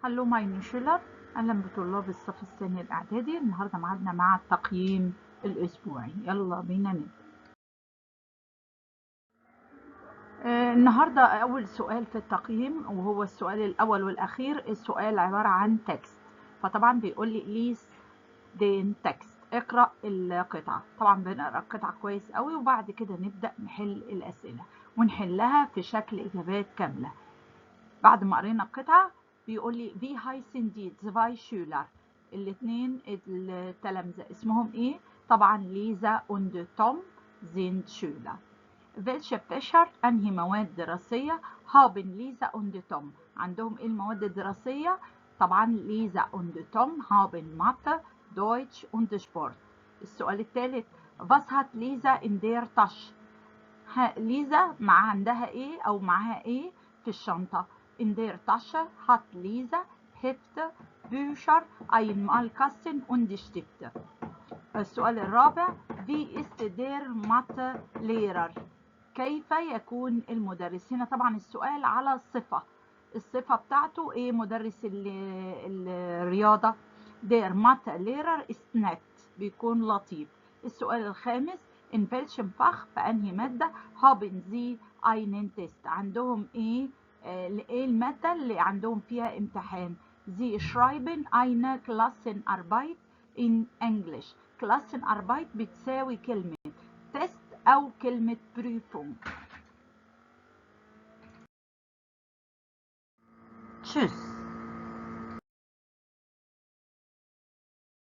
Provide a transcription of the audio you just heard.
هلو ماي شيلر. اهلا بطلاب الصف الثاني الاعدادي. النهارده معادنا مع التقييم الاسبوعي. يلا بينا نبدا. النهارده اول سؤال في التقييم وهو السؤال الاول والاخير. السؤال عباره عن تكست، فطبعا بيقول لي ليس دين تكست، اقرا القطعه. طبعا بنقرا القطعه كويس قوي وبعد كده نبدا نحل الاسئله ونحلها في شكل اجابات كامله. بعد ما قرينا القطعة بيقول لي في هايسن دي زفاي شولر، الاثنين التلامذة اسمهم ايه؟ طبعا ليزا und توم زيند شولر. welche Fächer انهي مواد دراسية haben ليزا und توم؟ عندهم ايه المواد الدراسية؟ طبعا ليزا und توم haben Mathe, Deutsch und Sport. السؤال الثالث was hat ليزا in der Tasche؟ ليزا مع عندها ايه او معاها ايه في الشنطة؟ in der Tasche hat Lisa Hefte, Bücher, ein Malkasten und Stifte. السؤال الرابع wie ist der Mathe-Lehrer؟ كيف يكون المدرس؟ هنا طبعا السؤال على الصفة. الصفة بتاعته ايه؟ مدرس الرياضة. der Mathe-Lehrer ist nett، بيكون لطيف. السؤال الخامس in welchem Fach، بأنهي مادة haben Sie einen Test؟ عندهم ايه؟ ايه المادة اللي عندهم فيها امتحان؟ Sie schreiben eine Klassenarbeit in English. Klassenarbeit بتساوي كلمة تيست أو كلمة Prüfung. Tschüss.